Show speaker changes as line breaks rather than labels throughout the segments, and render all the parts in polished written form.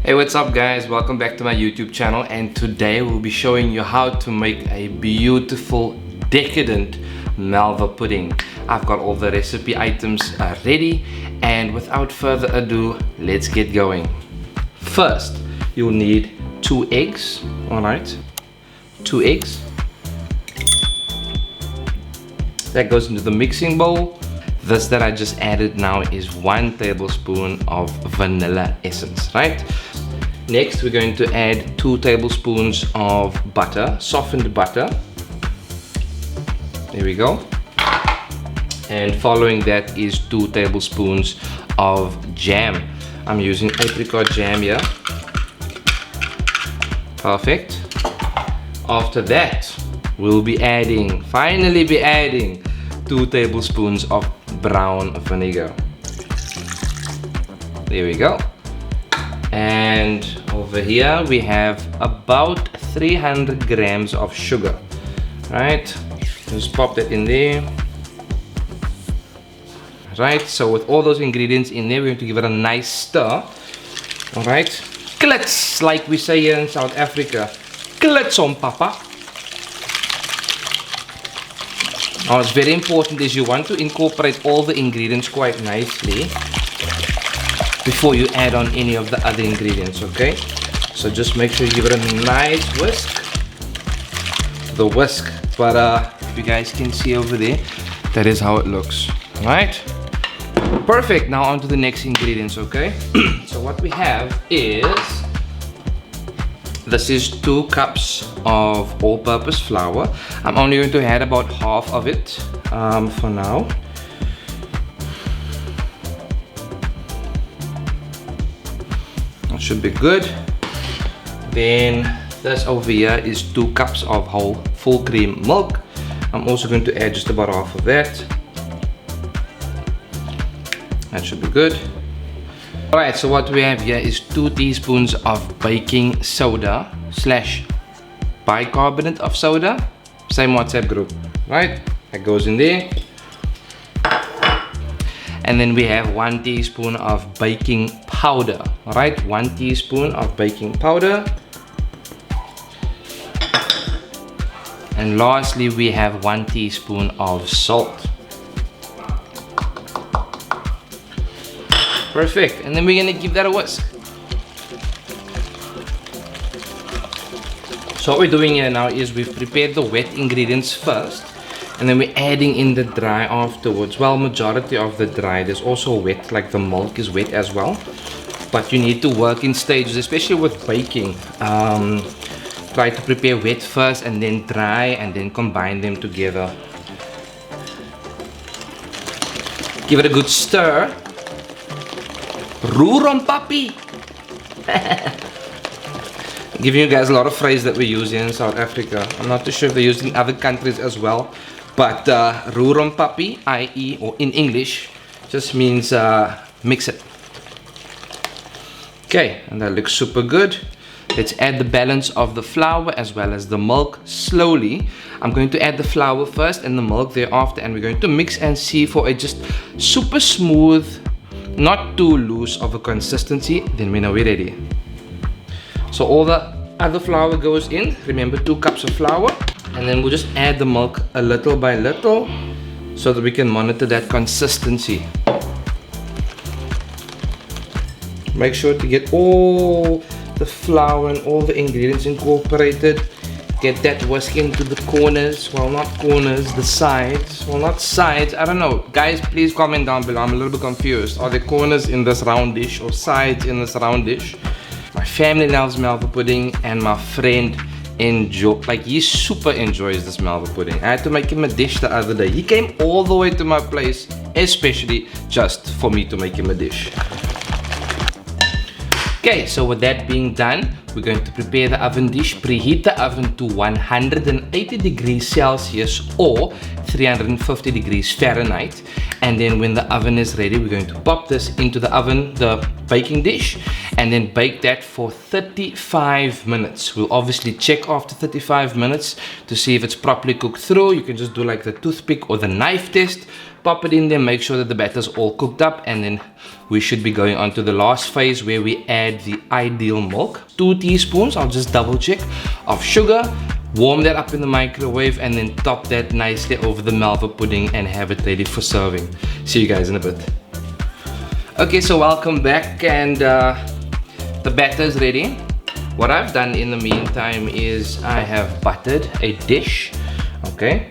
Hey, what's up guys? Welcome back to my YouTube channel, and today we'll be showing you how to make a beautiful decadent Malva pudding. I've got all the recipe items ready, and without further ado, let's get going. First, you'll need 2 eggs, alright? 2 eggs. That goes into the mixing bowl. This that I just added now is 1 tablespoon of vanilla essence, right? Next, we're going to add 2 tablespoons of butter, softened butter. There we go. And following that is 2 tablespoons of jam. I'm using apricot jam here. Perfect. After that, we'll be adding, finally be adding 2 tablespoons of brown vinegar. There we go. And over here we have about 300 grams of sugar. Right, just pop that in there. Right, so with all those ingredients in there, we're going to give it a nice stir. Alright, klits, like we say here in South Africa. Klits on papa. Now, what's very important is you want to incorporate all the ingredients quite nicely before you add on any of the other ingredients, okay? So just make sure you give it a nice whisk. The whisk, but if you guys can see over there, that is how it looks, right? Perfect. Now on to the next ingredients, okay? So what we have is, this is 2 cups of all-purpose flour. I'm only going to add about half of it for now. That should be good. Then this over here is 2 cups of whole full cream milk. I'm also going to add just about half of that. That should be good. Alright, so what we have here is 2 teaspoons of baking soda / bicarbonate of soda. Same WhatsApp group, right? That goes in there. And then we have 1 teaspoon of baking powder. Alright, 1 teaspoon of baking powder. And lastly, we have 1 teaspoon of salt. Perfect. And then we're gonna give that a whisk. So what we're doing here now is we've prepared the wet ingredients first, and then we're adding in the dry afterwards. Well, majority of the dry, there's also wet, like the milk is wet as well. But you need to work in stages, especially with baking. Try to prepare wet first and then dry, and then combine them together. Give it a good stir. Roer on papi. Giving you guys a lot of phrases that we use here in South Africa. I'm not too sure if they're used in other countries as well. But roer on papi, i.e. or in English, just means mix it. Okay, and that looks super good. Let's add the balance of the flour as well as the milk slowly. I'm going to add the flour first and the milk thereafter, and we're going to mix and see for a just super smooth, not too loose of a consistency. Then we know we're ready. So all the other flour goes in. Remember, 2 cups of flour, and then we'll just add the milk a little by little so that we can monitor that consistency. Make sure to get all the flour and all the ingredients incorporated. Get that whisk into the corners. Well, not corners, the sides. Well, not sides, I don't know. Guys, please comment down below. I'm a little bit confused. Are there corners in this round dish or sides in this round dish? My family loves Malva pudding, and my friend he super enjoys this Malva pudding. I had to make him a dish the other day. He came all the way to my place, especially just for me to make him a dish. Okay, so with that being done, we're going to prepare the oven dish. Preheat the oven to 180 degrees Celsius or 350 degrees Fahrenheit. And then when the oven is ready, we're going to pop this into the oven, the baking dish, and then bake that for 35 minutes. We'll obviously check after 35 minutes to see if it's properly cooked through. You can just do like the toothpick or the knife test. Pop it in there, make sure that the batter's all cooked up, and then we should be going on to the last phase where we add the ideal milk. 2 teaspoons, I'll just double check, of sugar. Warm that up in the microwave and then top that nicely over the Malva pudding and have it ready for serving. See you guys in a bit. Okay, so welcome back, and the batter is ready. What I've done in the meantime is I have buttered a dish. Okay.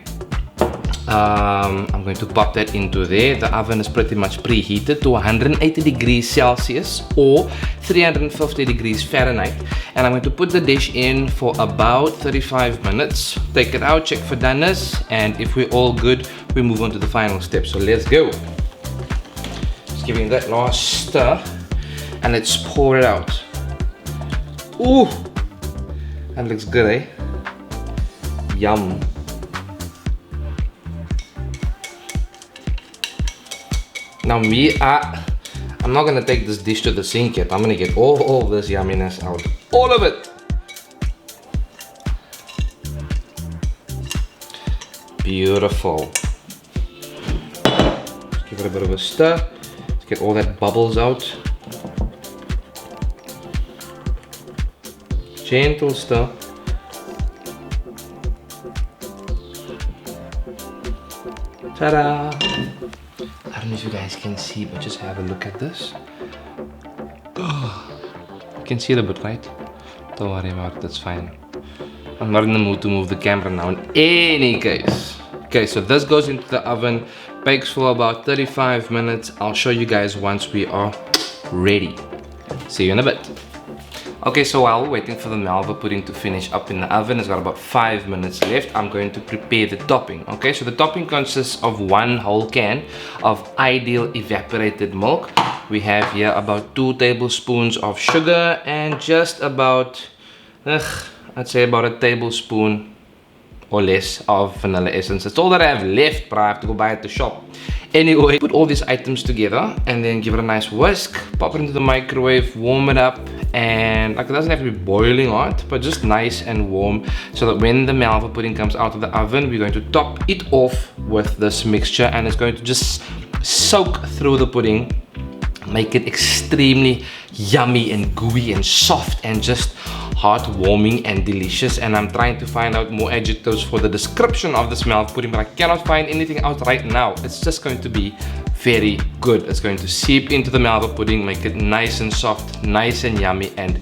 I'm going to pop that into there. The oven is pretty much preheated to 180 degrees Celsius or 350 degrees Fahrenheit. And I'm going to put the dish in for about 35 minutes. Take it out, check for doneness, and if we're all good, we move on to the final step. So let's go. Just giving that last stir, and let's pour it out. Ooh, that looks good, eh? Yum. Now I'm not gonna take this dish to the sink yet. I'm gonna get all this yumminess out. All of it! Beautiful. Just give it a bit of a stir. Let's get all that bubbles out. Gentle stir. Ta-da! I don't know if you guys can see, but just have a look at this. You can see it a bit, right? Don't worry about it, that's fine. I'm not in the mood to move the camera now in any case. Okay, so this goes into the oven, bakes for about 35 minutes. I'll show you guys once we are ready. See you in a bit. Okay, so while we're waiting for the Malva pudding to finish up in the oven, it's got about 5 minutes left. I'm going to prepare the topping. Okay, so the topping consists of 1 whole can of ideal evaporated milk. We have here about 2 tablespoons of sugar and just about, I'd say about a tablespoon or less of vanilla essence. That's all that I have left, but I have to go buy at the shop. Anyway, put all these items together and then give it a nice whisk, pop it into the microwave, warm it up, and like it doesn't have to be boiling hot, but just nice and warm, so that when the Malva pudding comes out of the oven, we're going to top it off with this mixture, and it's going to just soak through the pudding, make it extremely yummy and gooey and soft and just heartwarming and delicious. And I'm trying to find out more adjectives for the description of this Malva pudding, but I cannot find anything out right now. It's just going to be very good. It's going to seep into the Malva pudding, make it nice and soft, nice and yummy, and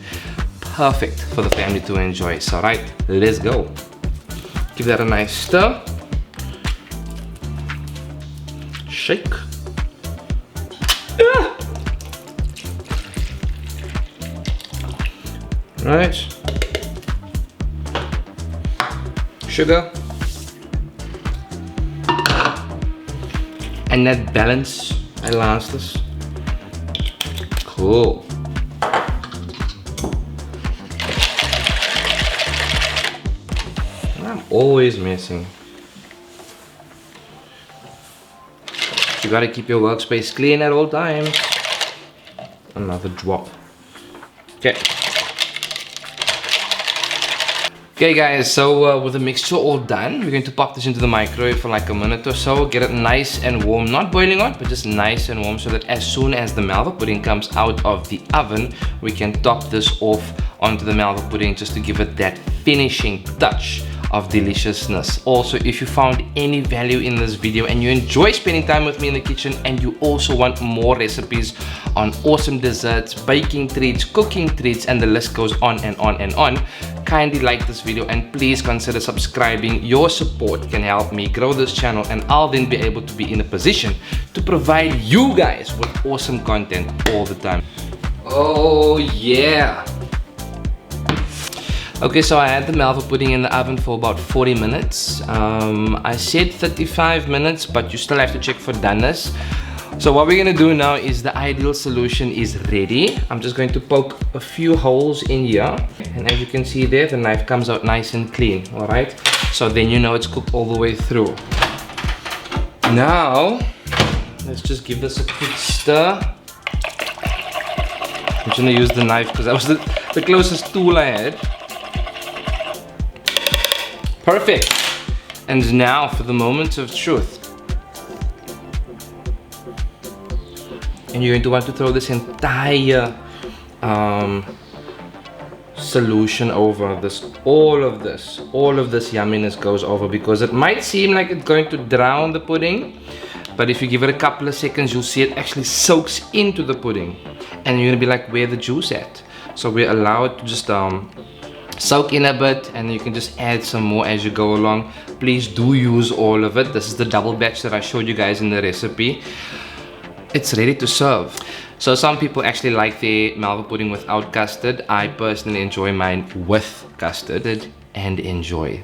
perfect for the family to enjoy. So right, let's go. Give that a nice stir. Shake. Right, sugar, and that balance allows this. Cool. I'm always messing. You gotta keep your workspace clean at all times. Another drop. Okay. Okay guys, so with the mixture all done, we're going to pop this into the microwave for like a minute or so, get it nice and warm, not boiling hot, but just nice and warm, so that as soon as the Malva pudding comes out of the oven, we can top this off onto the Malva pudding just to give it that finishing touch of deliciousness. Also, if you found any value in this video and you enjoy spending time with me in the kitchen, and you also want more recipes on awesome desserts, baking treats, cooking treats, and the list goes on and on and on, kindly like this video and please consider subscribing. Your support can help me grow this channel, and I'll then be able to be in a position to provide you guys with awesome content all the time. Oh yeah. Okay, so I had the Malva pudding in the oven for about 40 minutes. I said 35 minutes, but you still have to check for doneness. So what we're gonna do now is the ideal solution is ready. I'm just going to poke a few holes in here. And as you can see there, the knife comes out nice and clean, all right? So then you know it's cooked all the way through. Now, let's just give this a quick stir. I'm just gonna use the knife because that was the closest tool I had. Perfect. And now for the moment of truth. And you're going to want to throw this entire solution over this. All of this yumminess goes over, because it might seem like it's going to drown the pudding, but if you give it a couple of seconds, you'll see it actually soaks into the pudding, and you're gonna be like, where the juice at? So we allow it to just soak in a bit, and you can just add some more as you go along. Please do use all of it. This is the double batch that I showed you guys in the recipe. It's ready to serve. So some people actually like their Malva pudding without custard. I personally enjoy mine with custard and enjoy.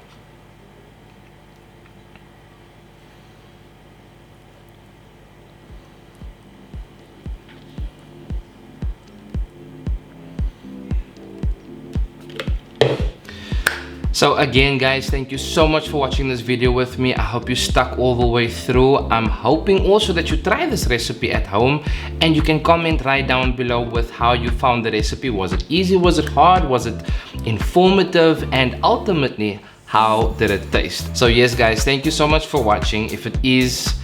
So again guys, thank you so much for watching this video with me. I hope you stuck all the way through. I'm hoping also that you try this recipe at home, and you can comment right down below with how you found the recipe. Was it easy? Was it hard? Was it informative? And ultimately, how did it taste? So yes guys, thank you so much for watching. If it is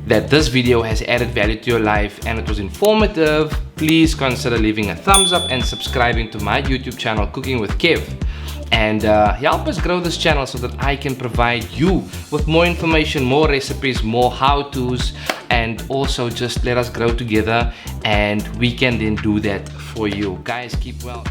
that this video has added value to your life and it was informative, please consider leaving a thumbs up and subscribing to my YouTube channel, Cooking with Kev. And help us grow this channel so that I can provide you with more information, more recipes, more how-tos, and also just let us grow together, and we can then do that for you. Guys, keep well.